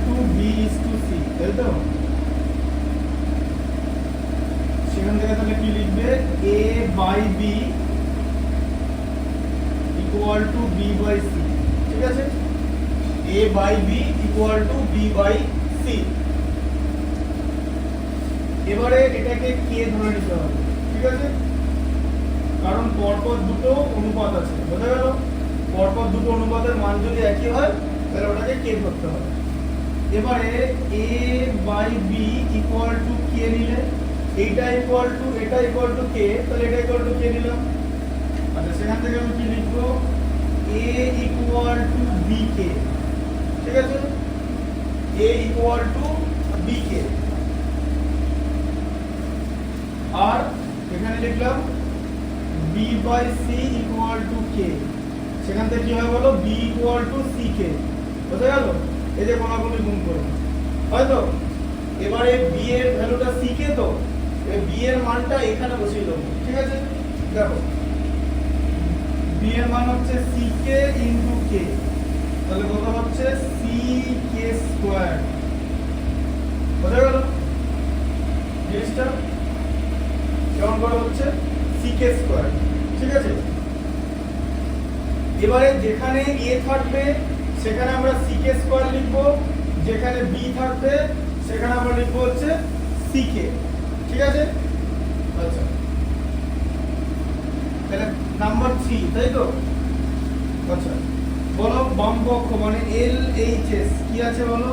Two B is to C, তাই তো? সেখান থেকে তাহলে কি লিখবে, A by B equal to B by C, ঠিক আছে? A by B equal to B by C. এবারে এটাকে কে ধরে নিতে হবে, ঠিক আছে? কারণ পরপর দুটো অনুপাত আছে, বোঝা গেল? পরপর দুটো অনুপাতের মান যদি একই হয় তাহলে ওটাকে কে ধরতে হবে। এবারে a by B equal to K নিলে, এটা ইকুয়াল টু কে, তাহলে এটা ইকুয়াল টু কে নিলাম। আচ্ছা, সেখান থেকে আমি কি লিখবো, a equal to B K, ঠিক আছে? a equal to B K. আর এখানে লিখলাম b by C equal to K. সেখান থেকে কি হয় বলো, b equal to C K, বোঝা গেল? এই যে কোনাগুলি গুণ করব, হয়তো? এবারে b এর ভ্যালুটা c কে, তো এই b এর মানটা এখানে বসিয়ে দেবো, ঠিক আছে? দেখো b এর মান হচ্ছে c কে ইনটু k, তাহলে কত হচ্ছে c k স্কয়ার, বোঝা গেল জিনিসটা কেমন করে হচ্ছে, c k স্কয়ার, ঠিক আছে? এবারে যেখানে a থাকবে সেখানে আমরা c k স্কয়ার লিখব, যেখানে b থাকবে সেখানে আমরা লিখব হচ্ছে c k, ঠিক আছে? আচ্ছা, তাহলে নাম্বার 3, তাই তো? আচ্ছা, বলো বাম পক্ষ মানে এল এইচ এস কি আছে বলো,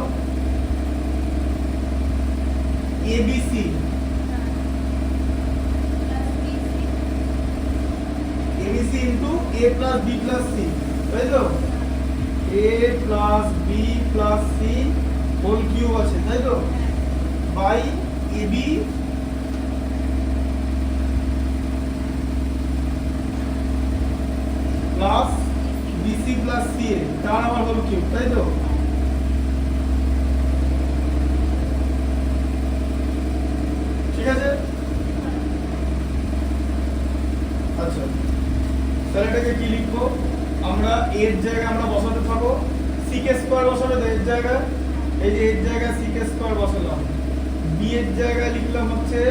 ABC, ABC into A plus B plus C, তাই তো? A plus B plus C whole cube আছে, তাই তো? By AB plus BC plus C A, তার আবার হোল কিউব, তাই তো? ঠিক আছে? আচ্ছা, তাহলে এটাকে কি লিখবো আমরা, এর জায়গায় আমরা বসাতে থাকবো c k স্কয়ার বসাবে তো এর জায়গায়, এই যে এর জায়গায় c k স্কয়ার বসালাম, b এর জায়গায় লিখলাম হচ্ছে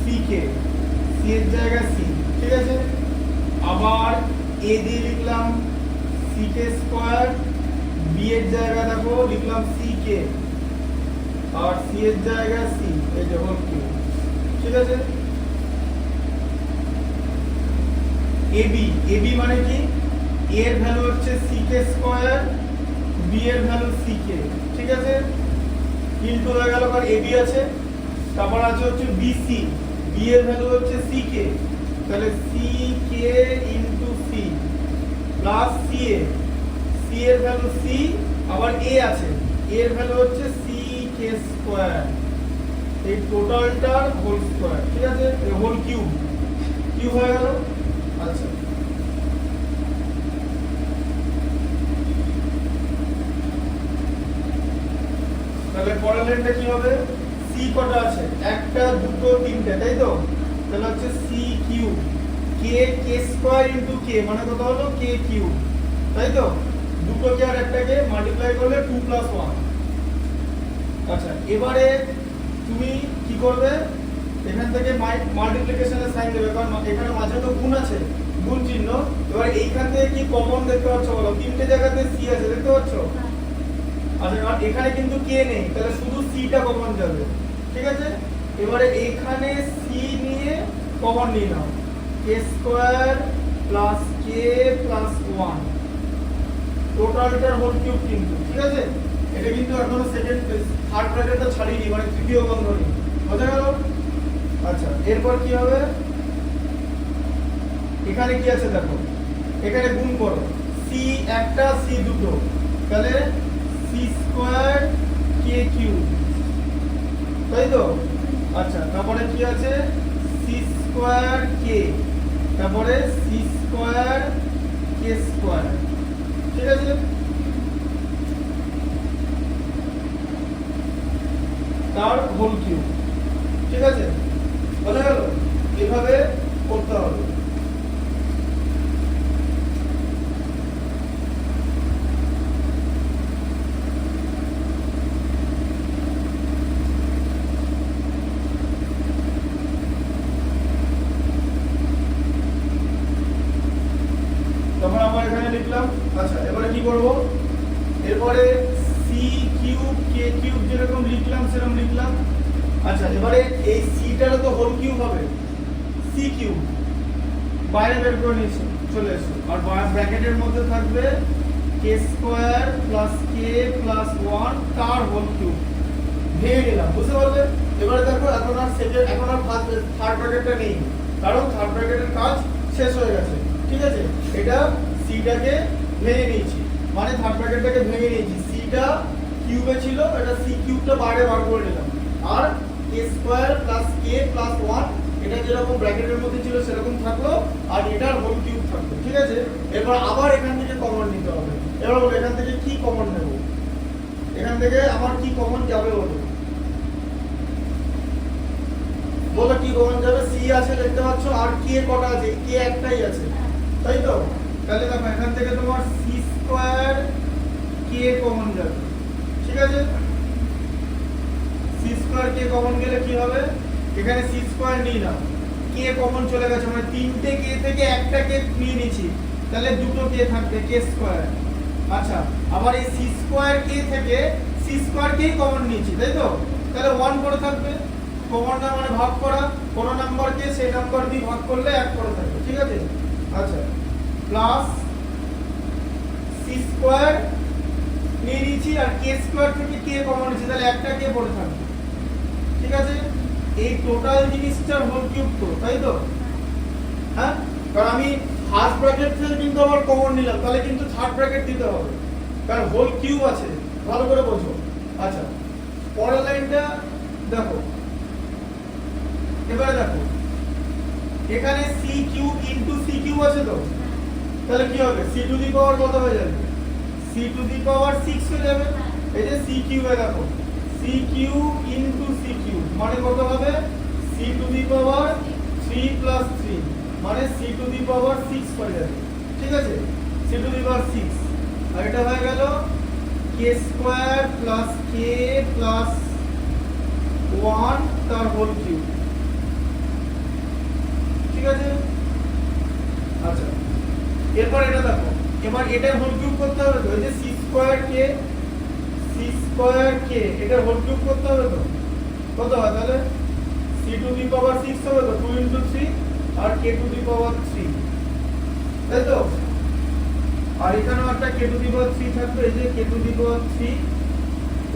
c k, c এর জায়গায় c, ঠিক আছে? আবার a দিয়ে লিখলাম c k স্কয়ার, b এর জায়গায় দেখো লিখলাম c k, আর c এর জায়গায় c, এই যে হোল কিউব, ঠিক আছে? ab মানে কি, a এর ভ্যালু হচ্ছে c k স্কয়ার, b এর ভ্যালু c k, ঠিক আছে? ইনটু হয়ে গেল, কারণ ab আছে, তারপর আছে হচ্ছে bc, b এর ভ্যালু হচ্ছে c k, তাহলে c k into c plus c a, c এর ভ্যালু c, আবার a আছে, a এর ভ্যালু হচ্ছে c k স্কয়ার, এই টোটালটার হোল স্কয়ার, ঠিক আছে? এই হোল কিউব, কিউব হয়ে গেল। আচ্ছা, তাহলে পরের লাইনটা কি হবে, c কটা আছে, একটা দুটো তিনটে, তাই তো? তাহলে হচ্ছে c cube, k k square into k মানে কত হলো, k কিউব, তাই তো? দুটো কে আর একটাকে মাল্টিপ্লাই করলে 2 প্লাস 1। আচ্ছা, এবারে তুমি কি করবে, এখান থেকে মাল্টিপ্লিকেশনের সাইন দেবে, কারণ এখানে মাঝে তো গুণ আছে, গুণ চিহ্ন। এবার এইখান থেকে কি কমন দেখতে পাচ্ছ বলো, তিনটে জায়গাতে c আছে, দেখতে পাচ্ছ? আচ্ছা, আর এখানে কিন্তু k নেই, তাহলে শুধু c টা কমন যাবে, ঠিক আছে? এবারে এখানে c নিয়ে কমন নিয়ে নাও, k square plus k plus 1, টোটালটার হোল কিউব কিন্তু, ঠিক আছে? এটা কিন্তু এখনো সেকেন্ড থার্ড ব্র্যাকেটটা ছাড়িনি, মানে তৃতীয় বন্ধনী, বোঝা গেল? আচ্ছা, এরপর কি হবে, এখানে কি আছে দেখো, এখানে গুণ করো, c একটা c দুটো, তাহলে c স্কয়ার k কিউব, তাই তো? আচ্ছা, তারপরে কি আছে, c স্কয়ার k, তারপরে c স্কয়ার k স্কয়ার, ঠিক আছে? তার হোল কিউব, ঠিক আছে? বোঝা গেল? এভাবে করতে হবে। আবার এখানে লিখলাম। আচ্ছা এবারে কি করব, এরপরে সি কিউব কে কিউব যেরকম লিখলাম সেরকম লিখলাম। আচ্ছা এবারে এই সিটারও তো হোল কিউব হবে, সি কিউব বাইরে বের করে নিয়েছি, চলে এসো। আর ব্র্যাকেটের মধ্যে থাকবে কে স্কয়ার প্লাস কে প্লাস 1 তার হোল কিউব, ভেঙে নিলাম, বুঝতে পারলে? এবারে দেখো এখন আর সেকেন্ড, এখন আর থার্ড ব্র্যাকেটটা নেই, কারণ থার্ড ব্র্যাকেটের কাজ শেষ হয়ে গেছে। ঠিক আছে, এটা সিটাকে ভেঙে নিয়েছি, মানে থার্ড ব্র্যাকেটটাকে ভেঙে নিয়েছি, সিটা কিউবে ছিল, এটা সি কিউবটা বাইরে বার করে নিলাম। আর কে স্কয়ার প্লাস কে প্লাস 1 এটা যেরকম ব্র্যাকেটের মধ্যে ছিল সেরকম থাকলো, আর এটার হোল কিউব থাকলো। ঠিক আছে, এরপর আবার এখান থেকে কমন নিতে হবে। এবার বলো এখান থেকে কি কমন নেব, এখান থেকে আমার কি কমন যাবে বলো, বলো কি কমন যাবে? সি আছে দেখতে পাচ্ছ, আর কে কটা আছে? কে একটাই আছে, তাই তো? তাহলে দেখো এখান থেকে তোমার সি স্কয়ার কে কমন যাবে। ঠিক আছে, সি স্কয়ার কে কমন গেলে কি হবে, এখানে সি স্কয়ার নিই না, কে কমন চলে গেছে, মানে তিনটে কে থেকে একটা কে নিয়ে নিয়েছি, তাহলে দুটো কে থাকবে, কে স্কয়ার। আচ্ছা আবার এই সি স্কয়ার কে থেকে সি স্কয়ার কেই কমন নিয়েছি, তাই তো? তাহলে 1 করে থাকবে, কমন না মানে ভাগ করা, কোন নাম্বারকে সেই নাম্বার দিয়ে ভাগ করলে 1 করে থাকবে। ঠিক আছে, আচ্ছা প্লাস সি স্কয়ার নিয়ে নিয়েছি, আর কে স্কয়ার থেকে কে কমন নিয়েছি, তাহলে একটা কে পড়ে থাকবে। ঠিক আছে, এই টোটাল জিনিসটার হোল কিউব তো, তাই তো? হ্যাঁ, কারণ আমি ফার্স্ট ব্র্যাকেট থেকে কিন্তু আবার কমন নিলাম, তাহলে কিন্তু থার্ড ব্র্যাকেট দিতে হবে, কারণ হোল কিউব আছে, ভালো করে বোঝো। আচ্ছা পরের লাইনটা দেখো, এবারে দেখো এখানে C cube into C cube আছে তো, তাহলে কি হবে, সি টু দি পাওয়ার কত হয়ে যাবে, সি টু দি পাওয়ার 6 হয়ে যাবে। এই যে সি কিউবে দেখো C cube into C cube মানে কত হবে, C to the power 3 plus 3 মানে সি টু দি পাওয়ার 6 হয়ে যাবে। ঠিক আছে, সি টু দি পাওয়ার 6, আর এটা হয়ে গেল কে স্কয়ার প্লাস কে প্লাস 1 তার হোল কিউব। ঠিক আছে, আচ্ছা এরপর এটা দেখো, এবার এটার হোল কিউব করতে হবে তো, এই যে সি স্কয়ার কে এটার হোল কিউব করতে হবে তো, কত হয় তাহলে, সি টু দি পাওয়ার 6 হবে তো, 2 into 3 R K two the power 3, তাই তো? আর এখানেও একটা কে টু দি পাওয়ার 3 থাকবে, এই যে কে টু দি পাওয়ার 3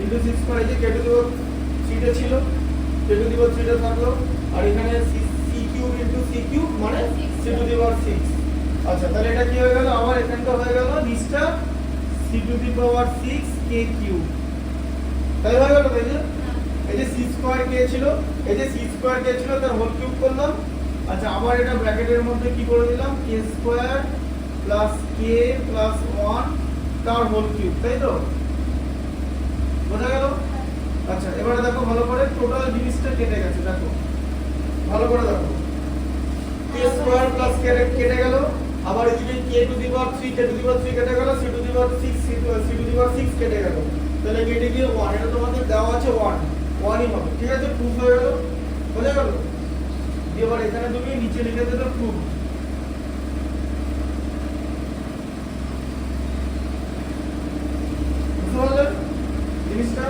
ইনটু 6 করে, এই যে কে টু দি পাওয়ার 3 টা ছিল, কে টু দি পাওয়ার 3 টা থাকলো, আর এখানে C cube into C cube মানে সি টু দি পাওয়ার 6। আচ্ছা তাহলে এটা কি হয়ে গেল, আবার এখানটা হয়ে গেল নিচটা সি টু দি পাওয়ার 6 কে কিউব, তাই হয়ে গেল। তাই যে এই যে সি স্কয়ার কে ছিল, এই যে সি স্কয়ার কে ছিল তার হোল কিউব করলাম। আচ্ছা আবার এটা ব্র্যাকেটের মধ্যে কি করে দিলাম, কে স্কয়ার প্লাস কে প্লাস 1 তার হোল কিউব, তাই তো? বোঝা গেল? আচ্ছা এবারে দেখো ভালো করে, টোটাল জিনিসটা কেটে গেছে, দেখো ভালো করে দেখো, কে স্কয়ার প্লাস কে কেটে গেল, আবার এদিকে কে two the power 3 K two the power 3 কেটে গেল, C to the power 6 C to the power 6 কেটে গেল, তাহলে কেটে গিয়ে 1, এটা তোমাদের দেওয়া আছে 1ই হবে। ঠিক আছে, প্রুফ হয়ে গেল, বোঝা গেল? এবার এখানে তুমি নিচে লিখে দিতে প্রুফ। বুঝতে পারলে জিনিসটা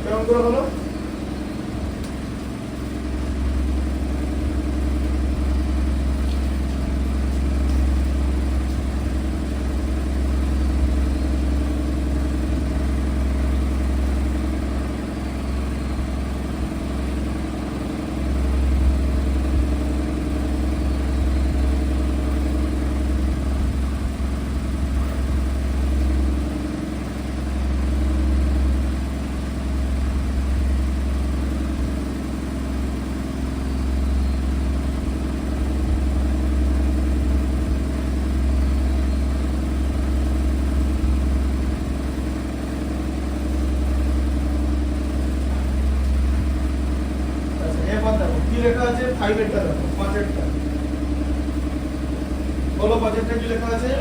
কেমন করে হলো? লেখা আছে 5 এরটা দেখো, 5 এরটা বলো, 5 এরটা কি লেখা আছে?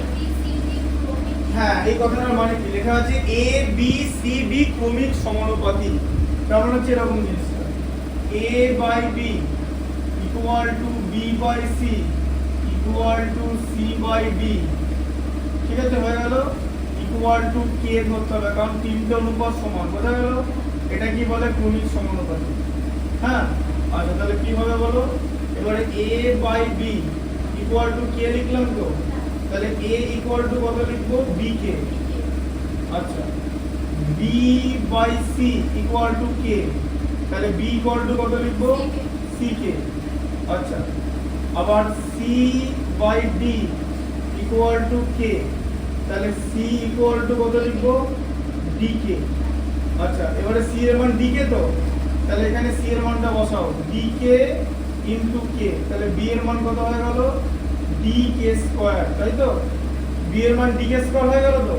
হ্যাঁ এই কথাটার মানে কি লেখা আছে, এ বি সি ডি ক্রমিক সমানুপাতি, তার মানে হচ্ছে এরকম জিনিসটা, A by B equal to B by C equal to C by D. ঠিক আছে, হয়ে গেল ইকুয়াল টু কে ধরতে হবে, কারণ তিনটে অনুপাত সমান, বোঝা গেল? এটা কি বলে ক্রমিক সমানুপাতিক। হ্যাঁ, আচ্ছা তাহলে কি হবে বলো, এবারে a by b equal to K লিখলাম তো, তাহলে a ইকুয়াল টু কত লিখবো, b কে। আচ্ছা b by c equal to K, তাহলে b ইকুয়াল টু কত লিখবো, c কে। আচ্ছা আবার c by d equal to K, তাহলে c ইকুয়াল টু কত লিখবো, d কে। আচ্ছা এবারে c এর মান d কে তো, তাহলে এখানে c এর মানটা বসাও, d কে ইনটু কে, তাহলে b এর মান কত হয়ে গেল, d কে স্কয়ার, তাই তো? b এর মান d কে স্কয়ার হয়ে গেল তো,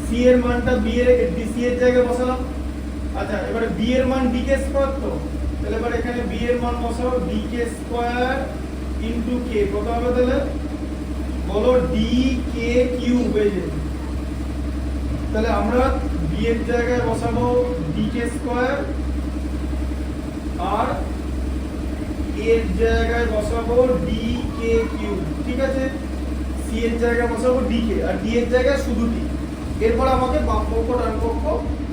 c এর মানটা b এর c এর জায়গায় বসালাম। আচ্ছা এবারে b এর মান d কে স্কয়ার তো, তাহলে এবারে এখানে b এর মান বসাও, d কে স্কয়ার ইনটু কে, কত হবে তাহলে বলো, d কে কিউব। এই যে তাহলে আমরা b এর জায়গায় বসাবো d কে স্কয়ার, আর এর জায়গায় বসাবো d কে কিউব, ঠিক আছে? c এর জায়গায় বসাবো d কে, আর d এর জায়গায় শুধু d। এরপর আমাকে বাম পক্ষ ডান পক্ষ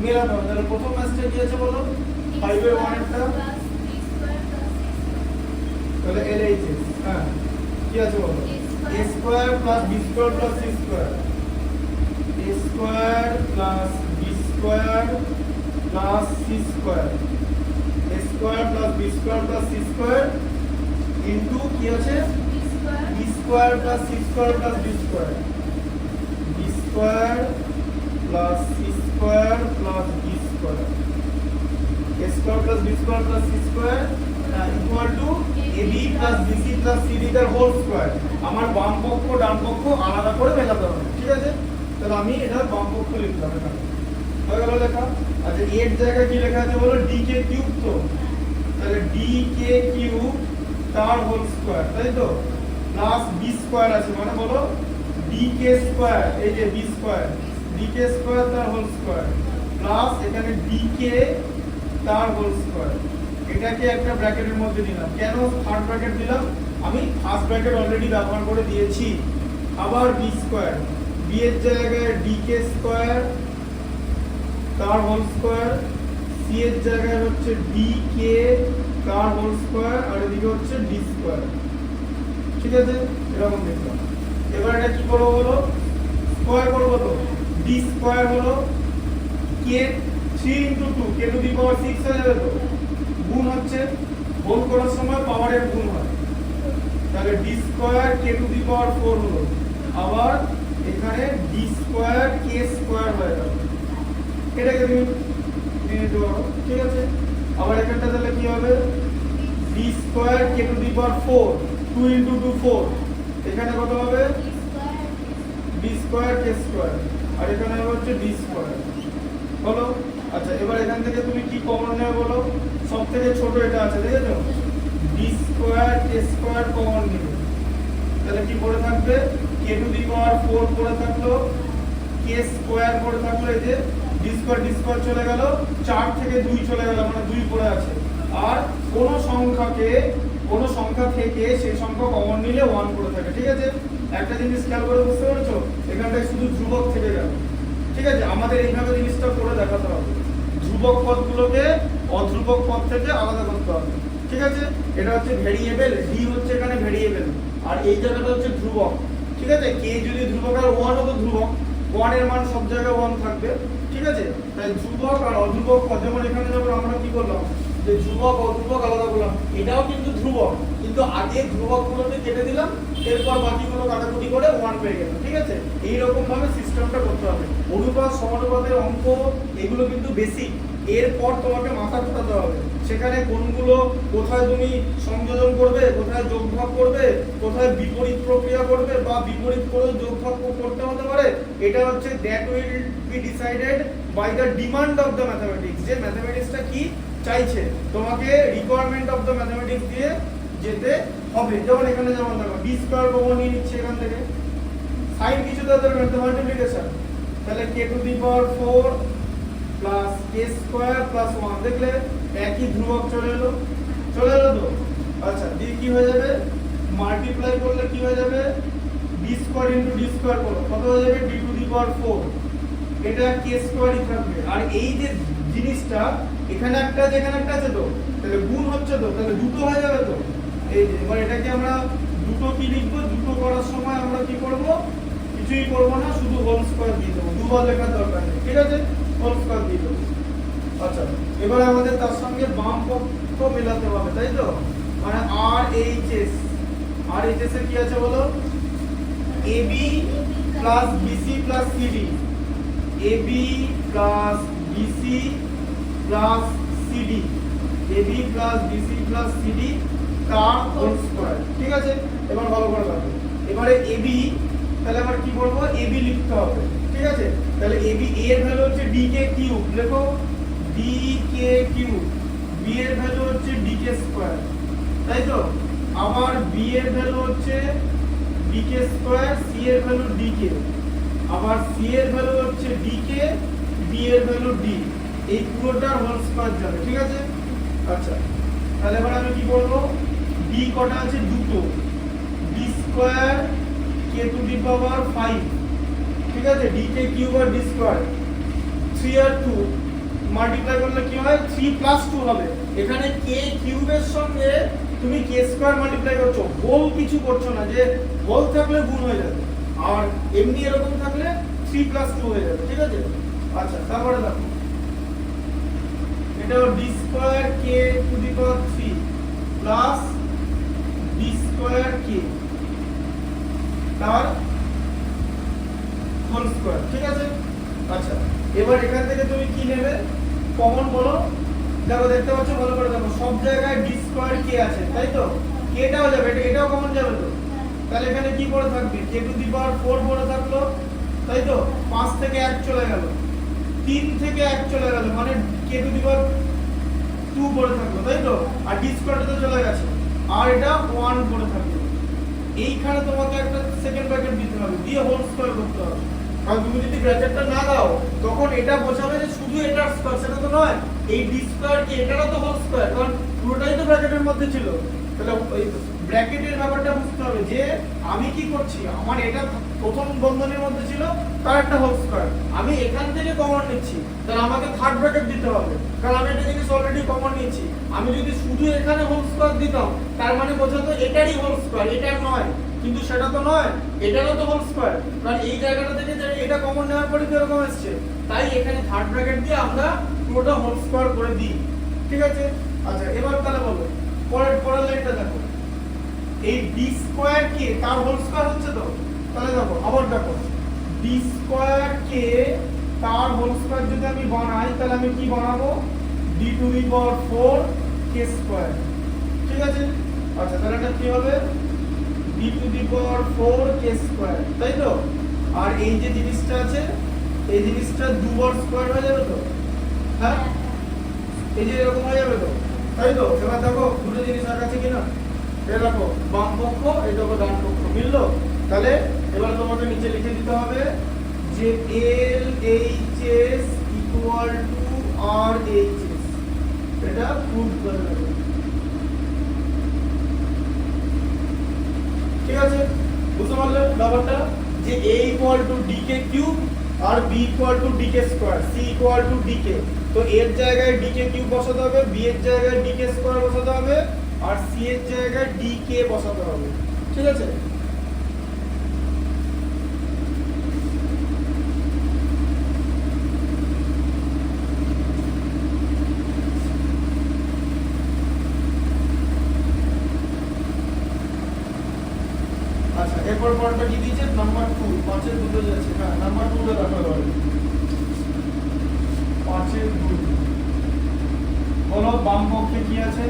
মেলাতে হবে। তাহলে প্রথম ম্যাচটা কি আছে বলো, 5 এর 1 এরটা, তাহলে LHS, হ্যাঁ কি আছে বলো, a square plus b square plus c square, a square plus b square plus c square, a square plus b square plus c square into কি আছে, b square plus c square plus d square, b square plus c square plus d square, a square plus b square plus c square equal to ab plus bc plus cd এর whole square. আমার বাম পক্ষ ডান পক্ষ আলাদা করে মেলাতে হবে, ঠিক আছে? তাহলে আমি এটা বাম পক্ষ লিখলাম, এখানে হয়ে গেল লেখা। আচ্ছা এর জায়গায় কি লেখা আছে বলো, d কে কিউব তো, তাহলে d কে কিউব তার হোল স্কয়ার, তাই তো? প্লাস b স্কয়ার আছে, মানে বলো d কে স্কয়ার, এই যে b স্কয়ার, d কে স্কয়ার তার হোল স্কয়ার, প্লাস এখানে d কে তার হোল স্কয়ার। এটাকে একটা ব্র্যাকেটের মধ্যে দিলাম, কেন থার্ড ব্র্যাকেট দিলাম, আমি ফার্স্ট ব্র্যাকেট অলরেডি ব্যবহার করে দিয়েছি। আবার b স্কয়ার, b এর জায়গায় d কে স্কয়ার তার হোল স্কয়ার, c এর জায়গায় হচ্ছে d কে তার হোল স্কয়ার, আর এদিকে হচ্ছে d স্কয়ার, ঠিক আছে? এরকম দেখলাম। এবার এটা কি করব বলো, স্কয়ার করব তো, d স্কয়ার হলো k 3 into 2 k to the power 6 হয়ে যাবে তো, গুণ হচ্ছে, হোল করার সময় পাওয়ারের গুণ হয়, তাহলে d square k to the power 4 হলো, আবার এখানে d স্কয়ার k স্কয়ার হয়ে গেল, এটাকে তুমি নিয়ে দাও, ঠিক আছে? আবার এখানটা তাহলে কি হবে, d square k to the power 4, 2 into 2 4, এখানে কত হবে, d স্কয়ার k স্কয়ার, আর এখানে হচ্ছে d স্কয়ার, হলো? আচ্ছা এবার এখান থেকে তুমি কি কমন নেবে বলো, সবথেকে ছোট এটা আছে, দেখেছো, d square k square common নেবে, তাহলে কি পড়ে থাকবে, k টু দি পাওয়ার 4 পড়ে থাকলো, k স্কয়ার পড়ে থাকলো, এই যে d স্কয়ার চলে গেল, 4 থেকে 2 চলে গেল, মানে 2 পড়ে আছে। আর কোন সংখ্যা থেকে সেই সংখ্যা কমন নিলে 1 পড়ে থাকে, ঠিক আছে? একটা জিনিস খেয়াল করে বুঝতে পেরেছো, এখানটায় শুধু ধ্রুবক থেকে গেল, ঠিক আছে? আমাদের এইভাবে জিনিসটা করে দেখাতে হবে, ধ্রুবক পদগুলোকে অধ্রুবক পদ থেকে আলাদা করতে হবে, ঠিক আছে? এটা হচ্ছে ভেরিয়েবল, d হচ্ছে এখানে ভেরিয়েবল, আর এই জায়গাটা হচ্ছে ধ্রুবক, ঠিক আছে? k যদি ধ্রুবক আর 1 ও তো ধ্রুবক, 1 এর মান সব জায়গায় 1 থাকবে, ঠিক আছে? তাই ধ্রুবক আর অধ্রুবক পদ, যেমন এখানে যখন আমরা কি করলাম, যে ধ্রুবক অধ্রুবক আলাদা করলাম, এটাও কিন্তু ধ্রুবক, কিন্তু আগে ধ্রুবকগুলোকে কেটে দিলাম, এরপর বাকিগুলো কাটাকুটি করে 1 পেয়ে গেল, ঠিক আছে? এই রকম ভাবে সিস্টেমটা করতে হবে। অনুপাত সমানুপাতের অঙ্ক এগুলো কিন্তু বেসিক, এরপর তোমাকে মাথা খাটাতে হবে, সেখানে কোনগুলো কোথায় তুমি সংযোজন করবে, কোথায় যোগভাগ করবে, কোথায় বিপরীত প্রক্রিয়া করবে, বা বিপরীত করেও যোগভাগ করতে হতে পারে, এটা হচ্ছে that will be decided by the demand of the mathematics, যে ম্যাথমেটিক্সটা কি চাইছে, তোমাকে রিকোয়ারমেন্ট অফ দ্য ম্যাথমেটিক্স দিয়ে যেতে হবে। যেমন এখানে যেমন দেখো d স্কয়ার কমন নিয়ে নিচ্ছে এখান থেকে, সাইন কিছু তো তাদের মাল্টিপ্লিকেশন, তাহলে k to the power 4 plus k square plus 1, দেখলে একই ধ্রুবক চলে এলো তো। আচ্ছা দিয়ে কি হয়ে যাবে, মাল্টিপ্লাই করলে কি হয়ে যাবে, b D square into D square করো কত হয়ে যাবে ডি টু দি পাওয়ার 4 এটা কে স্কয়ারই থাকবে আর এই যে জিনিসটা এখানে একটা আছে এখানে একটা আছে তো তাহলে গুণ হচ্ছে তো তাহলে দুটো হয়ে যাবে তো এই যে এবার এটাকে আমরা দুটো কি লিখব দুটো করার সময় আমরা কি করব কিছুই করব না শুধু হোল স্কয়ার দিয়ে দেব দুবার লেখার দরকার নেই ঠিক আছে হোল স্কয়ার দিয়ে দেব আচ্ছা এবার আমাদের তার সঙ্গে বাম পক্ষ মেলাতে হবে তাই তো মানে আর এইচ এস এর কি আছে বলো AB plus BC plus CD AB plus BC plus CD AB plus BC plus CD তার হোল স্কয়ার ঠিক আছে এবার ভালো করে দেখো এবারে AB তাহলে আমরা কি করব AB লিখতে হবে ঠিক আছে তাহলে AB এর ভ্যালু হচ্ছে DK কিউব লেখো DK কিউব B এর ভ্যালু হচ্ছে DK স্কয়ার তাই তো আবার B এর ভ্যালু হচ্ছে DK স্কয়ার C এর ভ্যালু DK আবার C এর ভ্যালু হচ্ছে DK D এর ভ্যালু D এই পুরোটার হোল স্কয়ার যাবে ঠিক আছে আচ্ছা তাহলে এবার আমি কি করব D কটা আছে দুটো D square k to the power 5 ঠিক আছে DK কিউব আর D স্কয়ার 3 আর 2 মাল্টিপ্লাই করলে কি হয় 3 প্লাস 2 হবে এখানে k কিউবের সঙ্গে তুমি k স্কয়ার মাল্টিপ্লাই করছো হোল কিছু করছো না যে হোল থাকলে গুণ হয়ে যাবে আর এমনি এরকম থাকলে 3 প্লাস 2 হয়ে যাবে ঠিক আছে আচ্ছা তারপরে দেখো এটা d square k to the power 3 plus d square k তার হোল স্কয়ার ঠিক আছে আচ্ছা এবার এখান থেকে তুমি কি নেবে কমন বলো দেখো দেখতে পাচ্ছ ভালো করে দেখো সব জায়গায় d স্কয়ার k আছে তাই তো k টাও যাবে এটাও কমন যাবে তো তাহলে এখানে কি পড়ে থাকবে k টু দি পাওয়ার 4 পড়ে থাকলো তাই তো 5 থেকে 1 চলে গেল 3 থেকে 1 চলে গেল মানে k টু দি পাওয়ার 2 পড়ে থাকলো তাই তো আর d স্কয়ারটা তো চলে গেছে আর এটা 1 পড়ে থাকলো এইখানে তোমাকে একটা সেকেন্ড ব্র্যাকেট দিতে হবে দিয়ে হোল স্কয়ার করতে হবে কারণ তুমি যদি ব্র্যাকেটটা না দাও তখন এটা বোঝাবে যে শুধু এটার স্কয়ার সেটা তো নয় এই d স্কয়ার কি এটারও তো হোল স্কয়ার কারণ পুরোটাই তো ব্র্যাকেটের মধ্যে ছিল তাহলে ওই ব্র্যাকেটের ব্যাপারটা বুঝতে হবে যে আমি কি করছি আমার এটা প্রথম বন্ধনীর মধ্যে ছিল তার একটা হোল স্কয়ার আমি এখান থেকে কমন নিচ্ছি তাহলে আমাকে থার্ড ব্র্যাকেট দিতে হবে কারণ আমি এটা জিনিস অলরেডি কমন নিয়েছি আমি যদি শুধু এখানে হোল স্কয়ার দিতাম তার মানে বোঝাতো এটারই হোল স্কয়ার এটার নয় কিন্তু সেটা তো নয় এটারও তো হোল স্কয়ার কারণ এই জায়গাটা থেকে যে এটা কমন নেওয়ার পরে কি এরকম আসছে তাই এখানে থার্ড ব্র্যাকেট দিয়ে আমরা পুরোটা হোল স্কয়ার করে দিই ঠিক আছে আচ্ছা এবার তাহলে বলো পরের লাইনটা দেখো এই d স্কয়ার k তার হোল স্কয়ার হচ্ছে তো তাহলে দেখো আবার দেখো d স্কয়ার k তার হোল স্কয়ার যদি আমি বানাই তাহলে আমি কি বানাবো d two the power 4 k square ঠিক আছে আচ্ছা তাহলে এটা কি হবে d two the power 4 k square তাই তো আর এই যে জিনিসটা আছে এই জিনিসটা দুবার স্কয়ার হয়ে যাবে তো হ্যাঁ এই যে এরকম হয়ে যাবে তো তাই তো এবার দেখো দুটো জিনিস আর আছে কিনা এটা দেখো বাম পক্ষ এই দেখো ডান পক্ষ মিললো তাহলে এবার তোমাকে নিচে লিখে দিতে হবে যে LHS ইকুয়াল টু RHS এটা প্রুভ করে দেবে ঠিক আছে বুঝতে পারলে ব্যাপারটা যে A equal to DK cube আর B equal to DK square C equal to DK তো এর জায়গায় DK কিউব বসাতে হবে B এর জায়গায় DK স্কয়ার বসাতে হবে আর C এর জায়গায় DK বসাতে হবে ঠিক আছে আচ্ছা এরপর পরটা কি দিয়েছে নাম্বার 2 পাঁচের দুটো যাচ্ছে হ্যাঁ নাম্বার 2 টা রাখা হবে পাঁচের 2 বলো বাম পক্ষে কি আছে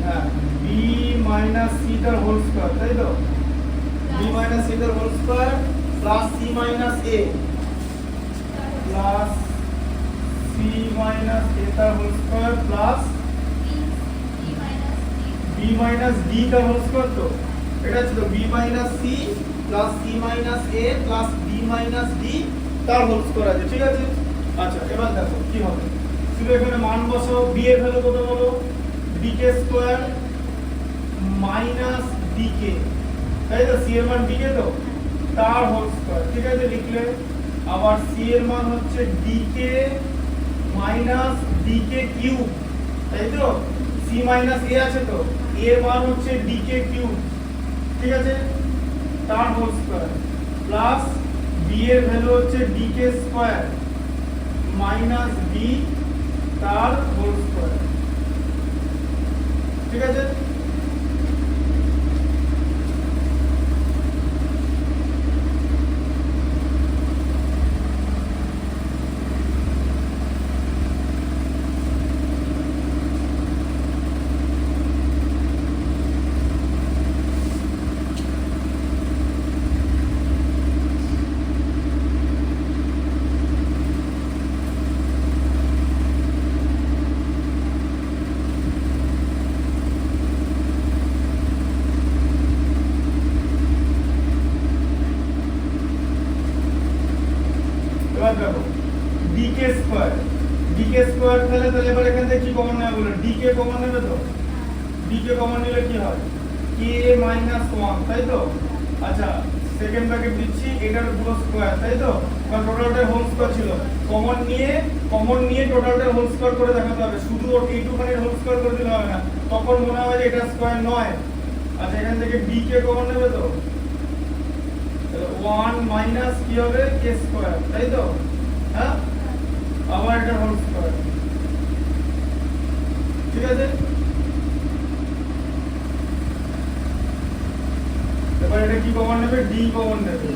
হ্যাঁ b - c তার হোল স্কয়ার তাই তো b - c তার whole square plus c - a plus c - a তার whole square plus b - d তার হোল স্কয়ার তো এটা ছিল b - c plus c - a plus b - d তার হোল স্কয়ার আছে ঠিক আছে আচ্ছা এবার দেখো কি হবে শুধু এখানে মান বসাও b এর ভ্যালু কত বলো dk square minus d DK, তাই তো সি এর মান ডিকে তো, তার হোল স্কয়ার, ঠিক আছে লিখলে। আবার সি এর মান হচ্ছে ডিকে মাইনাস ডিকে কিউব, তাই তো সি মাইনাস এ আছে তো, এ এর মান হচ্ছে ডিকে কিউব, ঠিক আছে, তার হোল স্কয়ার, প্লাস বি এর ভ্যালু হচ্ছে ডিকে স্কয়ার মাইনাস বি তার হোল স্কয়ার, ঠিক আছে। এবার দেখো ডিকে স্কয়ার, ডিকে স্কয়ার তাহলে এবার এখান থেকে কি কমন নেবে বলো, ডিকে কমন নেবে তো, ডিকে কমন নিলে কি হয় কে মাইনাস 1, তাই তো। আচ্ছা সেকেন্ড ব্র্যাকেট দিচ্ছি, এটার পুরো স্কয়ার, তাই তো, কারণ টোটালটার হোল স্কয়ার ছিল, কমন নিয়ে টোটালটার হোল স্কয়ার করে দেখাতে হবে, শুধু এইটুখানির হোল স্কয়ার করে দিলে হবে না, তখন মনে হবে যে এটা স্কয়ার নয়। আচ্ছা এখান থেকে ডিকে কমন নেবে তো, 1 মাইনাস কি হবে কে স্কয়ার, তাই তো, হ্যাঁ, আবার এটা হোল স্কয়ার, ঠিক আছে। এবার এটা কি কমন নেবে, ডি কমন নেবে,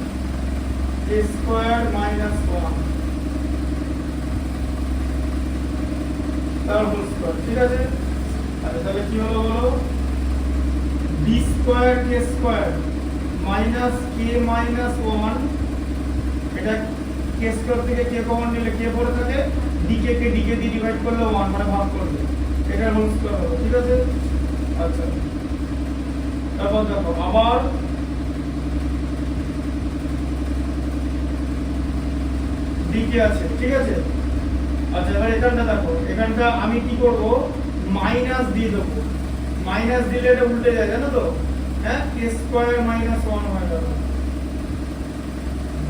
কে স্কয়ার মাইনাস 1 তার হোল স্কয়ার, ঠিক আছে। আচ্ছা তাহলে কি হলো বলো, B square K square minus কে মাইনাস 1, এটা কে স্কয়ার থেকে কে কমন নিলে কে পড়ে থাকে, ডিকে কে ডিকে দিয়ে ডিভাইড করলে 1 মানে ভাগ করবে, এটার হোল স্কয়ার হবে, ঠিক আছে। আচ্ছা তারপর দেখো আবার ডিকে আছে, ঠিক আছে। আচ্ছা এবার এখানটা দেখো, এখানটা আমি কি করব, মাইনাস দিয়ে দেবো, মাইনাস দিলে এটা উল্টে যায় জানো তো, হ্যাঁ, কে স্কয়ার মাইনাস 1 হয়ে গেল,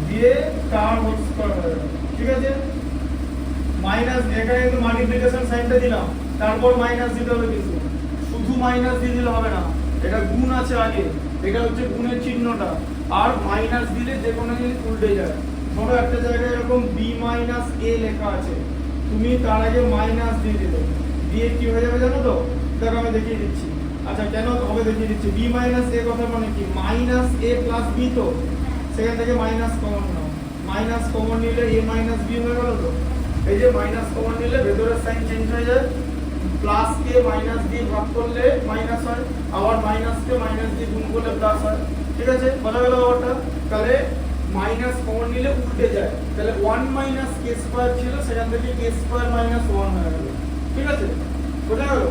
দিয়ে তার হোল স্কয়ার হয়ে গেল, ঠিক আছে। মাইনাস এখানে কিন্তু মাল্টিপ্লিকেশন সাইনটা দিলাম, তারপর মাইনাস দিতে হবে, কিন্তু শুধু মাইনাস দিয়ে দিলে হবে না, এটা গুণ আছে আগে, এটা হচ্ছে গুণের চিহ্নটা, আর মাইনাস দিলে যে কোনো জিনিস উল্টে যায়। ধরো একটা জায়গায় এরকম বি মাইনাস এ লেখা আছে, তুমি তার আগে মাইনাস দিয়ে দিলে, দিয়ে কি হয়ে যাবে জানো তো, দেখো আমি দেখিয়ে দিচ্ছি। আচ্ছা কেন হবে দেখিয়ে দিচ্ছি, বি মাইনাস এ কথা মানে কি, মাইনাস এ প্লাস বি, তো সেখান থেকে মাইনাস কমন নাও, মাইনাস কমন নিলে এ মাইনাস বি হয়ে গেল তো, এই যে মাইনাস কমন নিলে ভেতরের সাইন চেঞ্জ হয়ে যায়, প্লাস কে মাইনাস দিয়ে ভাগ করলে মাইনাস হয়, আবার মাইনাস কে মাইনাস দিয়ে গুণ করলে প্লাস হয়, ঠিক আছে, বোঝা গেল ব্যাপারটা। তাহলে মাইনাস কমন নিলে উল্টে যায়, তাহলে 1 মাইনাস কে স্কয়ার ছিল, সেখান থেকে কে স্কয়ার মাইনাস 1 হয়ে গেল, ঠিক আছে, বোঝা গেল।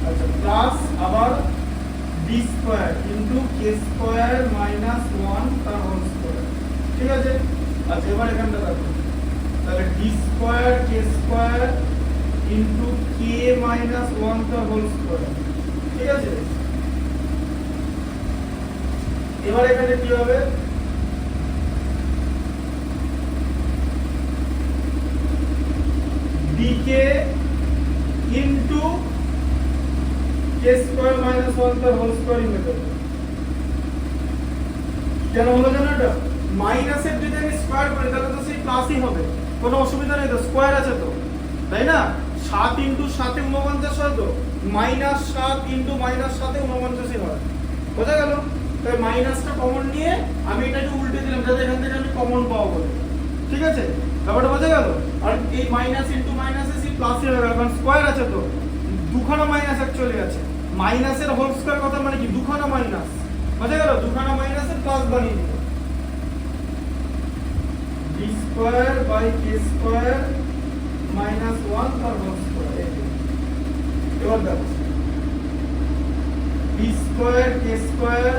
আচ্ছা প্লাস আবার বি স্কয়ার ইনটু কে স্কয়ার মাইনাস 1 তার হোল স্কয়ার, ঠিক আছে। আচ্ছা এবার এখানটা দেখো, তাহলে D square K square into K minus 1 তার হোল স্কয়ার, ঠিক আছে। এবার এখানে কি হবে, ডিকে ইনটু কে স্কয়ার মাইনাস 1 তার হোল স্কয়ার মেথড, কেন হলো জানো, এটা মাইনাসের যদি আমি স্কয়ার করি তাহলে তো সেই প্লাসই হবে, কোনো অসুবিধা নেই তো, স্কয়ার আছে তো, তাই না। 7 ইনটু 7 এ 49 হয় তো, মাইনাস 7 ইনটু মাইনাস 7 এ 49ই হয়, বোঝা গেল। তাই মাইনাসটা কমন নিয়ে আমি এটাকে উল্টে দিলাম, যাতে এখান থেকে আমি কমন পাবো বলে, ঠিক আছে, ব্যাপারটা বোঝা গেল। আর এই মাইনাস ইনটু মাইনাসে সেই প্লাসই হয়ে গেল, কারণ স্কয়ার আছে তো, দুখানা মাইনাস অ্যাকচুয়ালি আছে, মাইনাসের হোল স্কয়ার কথা মানে কি, দুখানা মাইনাস, বোঝা গেল, দুখানা মাইনাসের প্লাস বানিয়ে দিল, B square by K square minus 1 তার হোল স্কয়ার। এবার দেখো B square K square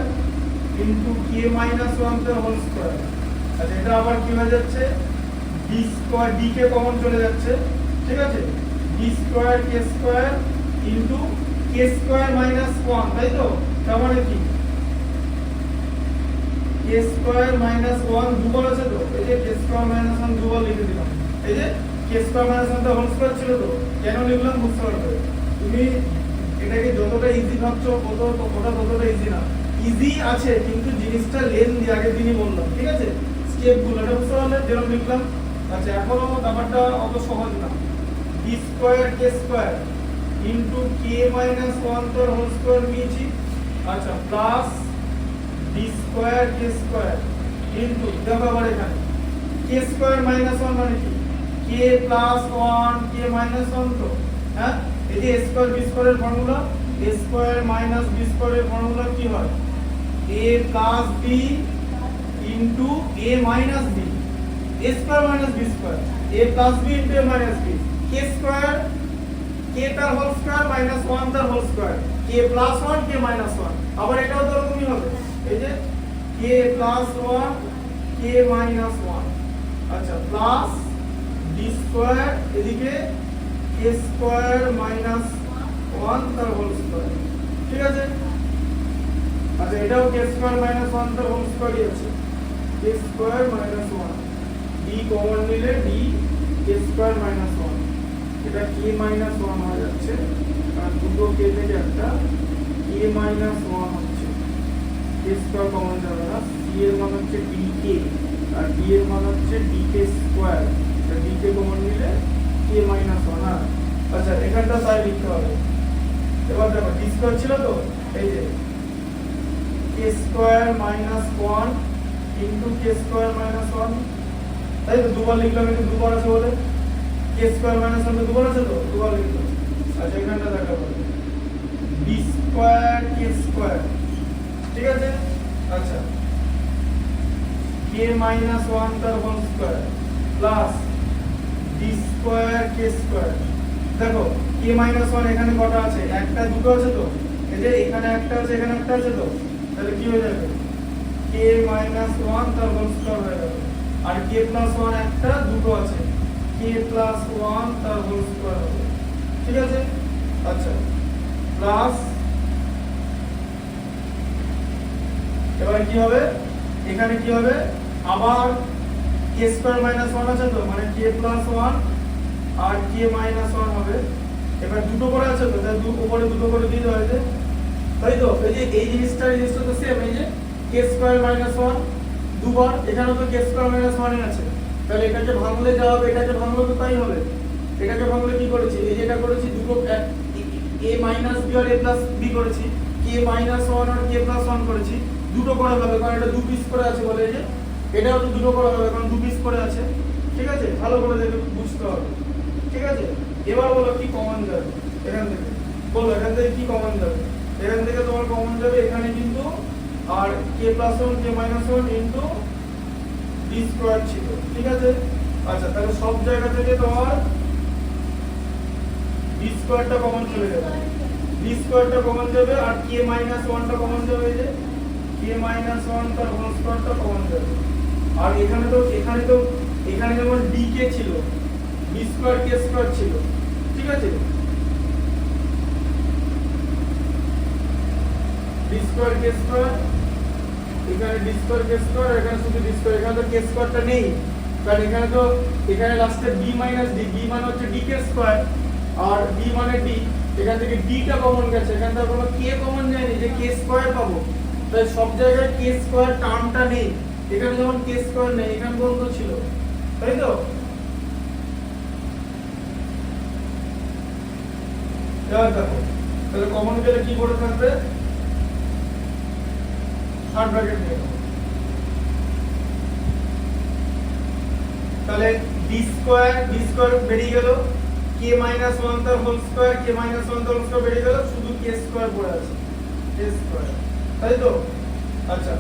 into K minus 1 তার হোল স্কয়ার। আচ্ছা এটা আবার কি হয়ে যাচ্ছে, বি স্কয়ার ডি কে কমন চলে যাচ্ছে, ঠিক আছে, B square K square into কে স্কয়ার মাইনাস 1, তাই তো? তার মানে কি কে স্কয়ার মাইনাস 1 দুবার আছে তো, এই যে কে স্কয়ার মাইনাস 1 দুবার লিখে দিলাম। এই যে কে স্কয়ার মাইনাস 1 টা হোল স্কয়ার ছিল তো, কেন লিখলাম বুঝতে পারবে। তুমি এটাকে যতটা ইজি ভাবছো ওটা ততটা ইজি না। ইজি আছে কিন্তু জিনিসটা লেন দিয়ে আগের দিনই বললাম, ঠিক আছে? স্টেপগুলো এটা বুঝতে পারলে যেরকম লিখলাম। আচ্ছা এখনো ব্যাপারটা অত সহজ না। B square K square into K minus 1 তার হোল স্কয়ার নিয়েছি। আচ্ছা plus B square K square into, দেখো আবার এখানে কে স্কয়ার মাইনাস 1 মানে কি কে প্লাস 1 কে মাইনাস 1 তো, হ্যাঁ? এই যে a স্কয়ার বি স্কয়ারের formula, a square minus B স্কয়ারের ফর্মুলা কি হয় a plus B into a minus B, a square minus B square, a plus B into a minus B, K square K তার whole square minus 1 তার whole square, K plus 1 K minus 1। আবার এটাও তো এরকমই হবে, এই যে কে plus 1 K minus 1। আচ্ছা প্লাস বি স্কয়ার এদিকে কে স্কয়ার মাইনাস 1 তার হোল স্কয়ার, ঠিক আছে? আচ্ছা এটাও কে স্কয়ার মাইনাস 1 তার হোল স্কয়ারই আছে, কে স্কয়ার মাইনাস 1, ডি কমন নিলে ডি কে স্কয়ার মাইনাস 1, এটা কে মাইনাস 1 হয়ে যাচ্ছে, আর দুটো কে থেকে একটা কে মাইনাস 1 হচ্ছে, কে স্কয়ার কমন যাবে না, সি এর মান হচ্ছে ডি কে আর ডি এর মান হচ্ছে ডি কে স্কয়ার, এটা ডি কে কমন নিলে কে মাইনাস 1। হ্যাঁ আচ্ছা এখানটা তাই লিখতে হবে। এবার দেখো ডি স্কয়ার ছিল তো, এই যে কে স্কয়ার মাইনাস 1 ইনটু কে স্কয়ার মাইনাস 1, তাই তো? দুবার লিখলাম, এটা দুবার আছে বলে কে স্কয়ার মাইনাস 1 দুবার আছে তো, দুবার লিখলাম। আচ্ছা এখানটা দেখা হবে বি স্কয়ার কে স্কয়ার, ঠিক আছে? আচ্ছা কে মাইনাস 1 তার whole square plus B square K square. দেখো কে মাইনাস 1 এখানে কটা আছে, একটা দুটো আছে তো, এই যে এখানে একটা আছে এখানে একটা আছে তো, তাহলে কি হয়ে যাবে কে মাইনাস 1 তার হোল স্কয়ার হয়ে যাবে। আর কে প্লাস 1 একটা দুটো আছে, কে প্লাস 1 তার হোল স্কয়ার হবে, ঠিক আছে? আচ্ছা প্লাস এবারে কি হবে, এখানে কি হবে আবার কে স্কয়ার মাইনাস 1 আছে তো, মানে কে প্লাস 1 আর কে মাইনাস 1 হবে। এবার দুটো করে আছে তো, তাই উপরে দুটো করে দিয়ে দেওয়া হয়েছে, তাই তো? এই যে এই জিনিসটা তো সেম, এই যে কে স্কয়ার মাইনাস 1 দুবার, এখানেও তো কে স্কয়ার মাইনাস 1 আছে, তাহলে এটাকে ভাঙলে যা হবে এটাকে ভাঙলে তো তাই হবে। এটাকে ভাঙলে কি করেছি, এই যে এটা করেছি দুটো a মাইনাস বি আর a প্লাস বি করেছি, কে মাইনাস 1 আর কে প্লাস 1 করেছি, দুটো করে হবে কারণ এটা দু পিস করে আছে বলে, এই যে এটাও তো দুটো করে হবে কারণ দু পিস করে আছে, ঠিক আছে? ভালো করে দেখে বুঝতে হবে, ঠিক আছে? এবার বলো কি কমন যাবে এখান থেকে, বলো এখান থেকে কি কমন যাবে। এখান থেকে তোমার কমন যাবে এখানে কিন্তু আর কে plus 1 K minus 1 into B square ছিল, ঠিক আছে? আচ্ছা তাহলে সব জায়গা থেকে তোমার বি স্কয়ারটা কমন চলে যাবে, বি স্কয়ারটা কমন যাবে আর কে মাইনাস 1 টা কমন যাবে, এই যে কে মাইনাস 1 তার হোল স্কয়ারটা কমন যাবে। আর এখানে যেমন ডি কে ছিল, বি স্কয়ার কে স্কয়ার ছিল, ঠিক আছে? বি স্কয়ার কে স্কয়ার, এখানে ডি স্কয়ার কে স্কয়ার, এখানে শুধু ডি স্কয়ার, এখানে তো কে স্কয়ারটা নেই কারণ এখানে লাস্টে বি মাইনাস ডি, বি মানে হচ্ছে ডি কে স্কয়ার আর ডি মানে ডি, এখান থেকে ডি টা কমন গেছে, এখান থেকে কোনো কে কমন যায়নি যে কে স্কয়ার পাবো, তাই সব জায়গায় কে স্কয়ার টার্মটা নেই, এখানে যেমন কে স্কয়ার নেই এখানে পর্যন্ত ছিল, তাই তো? এবার দেখো তাহলে কমন গেলে কি করে থাকবে, থার্ড ব্র্যাকেট নিয়ে নাও, তাহলে বি স্কয়ার বেরিয়ে গেল, কে মাইনাস 1 তার হোল স্কয়ার, কে মাইনাস 1 তার হোল স্কয়ার বেরিয়ে গেল, শুধু কে স্কয়ার পড়ে আছে, কে স্কয়ার, তাই তো? আচ্ছা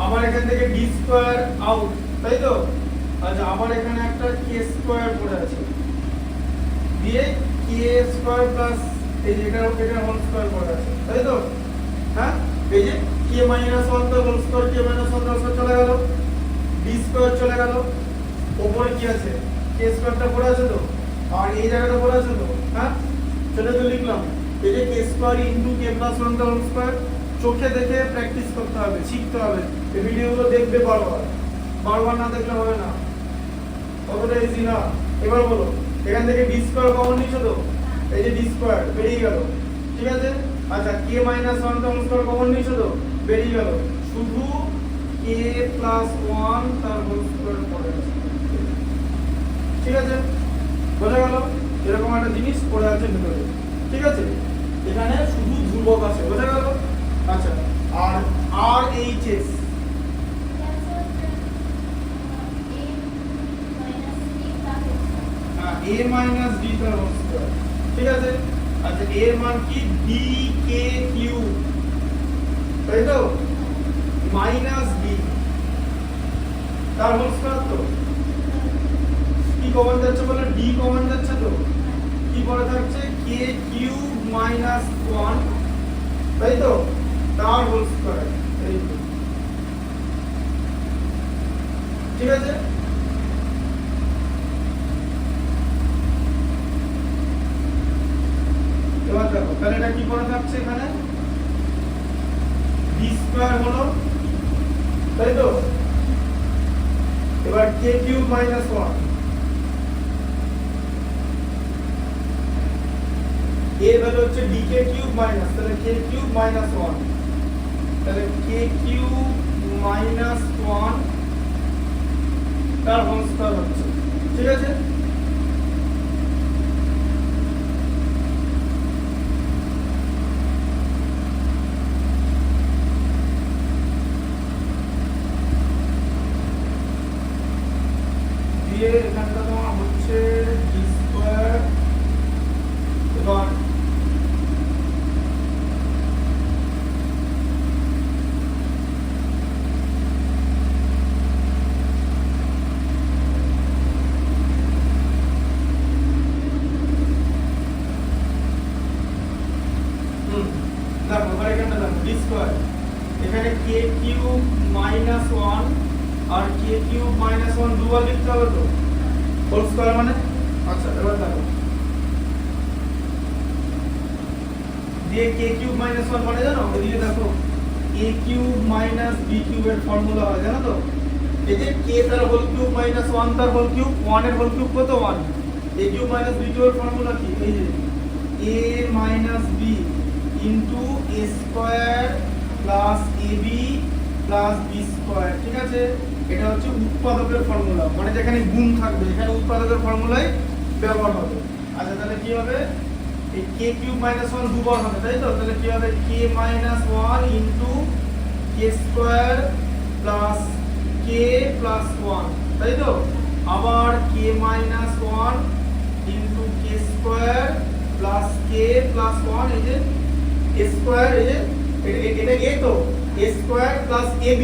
আবার এখান থেকে ডি স্কয়ার আউট, তাই তো? আচ্ছা আবার এখানে একটা কে স্কয়ার পড়ে আছে, দিয়ে কে স্কয়ার প্লাস এই যে এটা হোল স্কয়ার পড়ে আছে, তাই তো? হ্যাঁ এই যে কে মাইনাস 1 তার হোল স্কয়ার, কে মাইনাস 1 তার হোল স্কয়ার চলে গেল, ডি স্কয়ার চলে গেল, উপরে কি আছে কে স্কয়ারটা পড়ে আছে তো, আর এই জায়গাটা পড়ে আছে তো, হ্যাঁ সেটা তো লিখলাম এই যে K square into K plus 1 the whole square, চোখে দেখে প্র্যাকটিস করতে হবে, শিখতে হবে। এই ভিডিওগুলো দেখবে বারবার, বারবার না দেখলে হবে না, অতটা ইজি না। এবার বলো, এখান থেকে ডি স্কয়ার কমন নিছো তো, এই যে ডি স্কয়ার বেরিয়ে গেল, ঠিক আছে। আচ্ছা K minus 1 the whole square common নিছো তো, বেরিয়ে গেল, শুধু কে প্লাস 1 তার হোল স্কয়ার পড়ে আছে, ঠিক আছে, বোঝা গেল? এরকম একটা জিনিস পড়ে আছে ভিতরে, ঠিক আছে। এখানে শুধু ধ্রুবক আছে, বোঝা গেল? আচ্ছা, আর R H S a minus d তার হোল স্কয়ার, ঠিক আছে। আচ্ছা a এর মান কি d k q, তাই তো, মাইনাস d তার হোল স্কয়ার, তো কি কমন যাচ্ছে বলে, d কমন যাচ্ছে, তো কি পড়ে থাকছে k কিউব মাইনাস 1, তাই তো, তার হোল স্কয়ার, এই তো, ঠিক আছে। এবার দেখো তাহলে এটা কি পড়ে থাকছে এখানে, d স্কয়ার হলো, তাই তো। এবার k কিউব মাইনাস 1, এর ভ্যালু হচ্ছে dk কিউব মাইনাস, তাহলে k কিউব মাইনাস 1, তাহলে k কিউব মাইনাস 1 তার হোল স্কয়ার হচ্ছে, ঠিক আছে। দিয়ে এখানটা তোমার হচ্ছে d স্কয়ার, এবার দেখো এবার এখানটা দেখো d স্কয়ার, এখানে k কিউব মাইনাস 1 আর k কিউব মাইনাস 1 দুবার লিখতে হবে তো, হোল স্কয়ার মানে। আচ্ছা এবার দেখো দিয়ে k কিউব মাইনাস 1 মানে জানো, এদিকে দেখো a কিউব মাইনাস b কিউবের ফর্মুলা হয় জানো তো, এই যে k তার হোল কিউব মাইনাস 1 তার হোল কিউব, 1 এর হোল কিউব কত 1, a কিউব মাইনাস b কিউবের ফর্মুলা কি, এই যে a minus b into a square plus ab plus b square, ঠিক আছে। এটা হচ্ছে উৎপাদকের ফর্মুলা, মানে যেখানে গুণ থাকবে এখানে উৎপাদকের ফর্মুলাই ব্যবহার হবে। আচ্ছা তাহলে কি হবে, এই k কিউব মাইনাস 1 দুবার হবে, তাই তো, তাহলে কি হবে k minus 1 into k square plus k plus 1, তাই তো, আবার k minus 1 into k square plus k plus 1, এই যে স্কয়ার, এই যে এটা a তো, a square plus ab,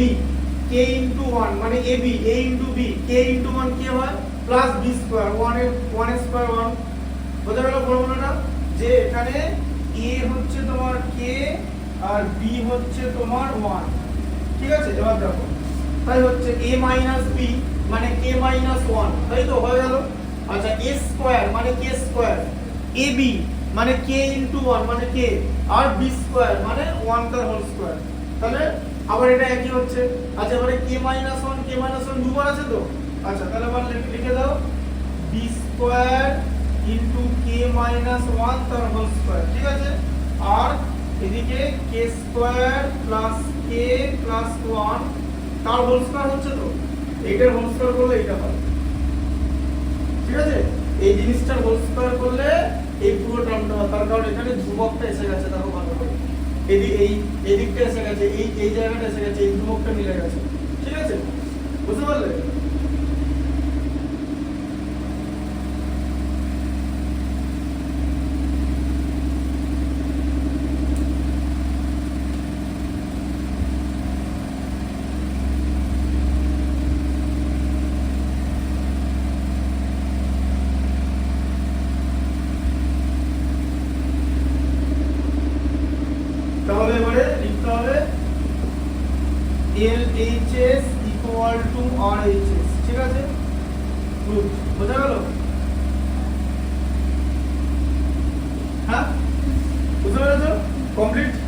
k into 1 মানে ab, a into b, k into 1 কি হয় প্লাস b স্কয়ার, 1 এর স্কয়ার 1, বোঝা গেল ফর্মুলাটা, যে এখানে a হচ্ছে তোমার k আর b হচ্ছে তোমার 1, ঠিক আছে। এবার দেখো তাই হচ্ছে a মাইনাস b মানে k মাইনাস 1, তাই তো, হয়ে গেল। আচ্ছা a স্কয়ার মানে k স্কয়ার, ab মানে k ইনটু 1 মানে k, আর b স্কয়ার মানে 1 তার হোল স্কয়ার, তাহলে আবার এটা একই হচ্ছে। আচ্ছা এবারে k মাইনাস 1 দুবার আছে তো, আচ্ছা তাহলে আবার লিখে দাও b square into k minus 1 তার হোল স্কয়ার, ঠিক আছে। আর এদিকে k square plus k plus 1 তার হোল স্কয়ার হচ্ছে তো, এইটার হোল স্কয়ার করলে এটা হয়, ঠিক আছে। এই জিনিসটার হোল স্কয়ার করলে এই পুরো টার্মটা হয়, তার কারণ এখানে ধ্রুবকটা এসে গেছে, দেখো ভালো করে, এই দিকটা এসে গেছে, এই জায়গাটা এসে গেছে, এই ধ্রুবকটা মিলে গেছে, ঠিক আছে, বুঝতে পারলে? তাহলে এবারে লিখতে হবে LHS ইকুয়াল টু RHS, ঠিক আছে, গুড, বোঝা গেল? হ্যাঁ বুঝতে পেরেছো? কমপ্লিট।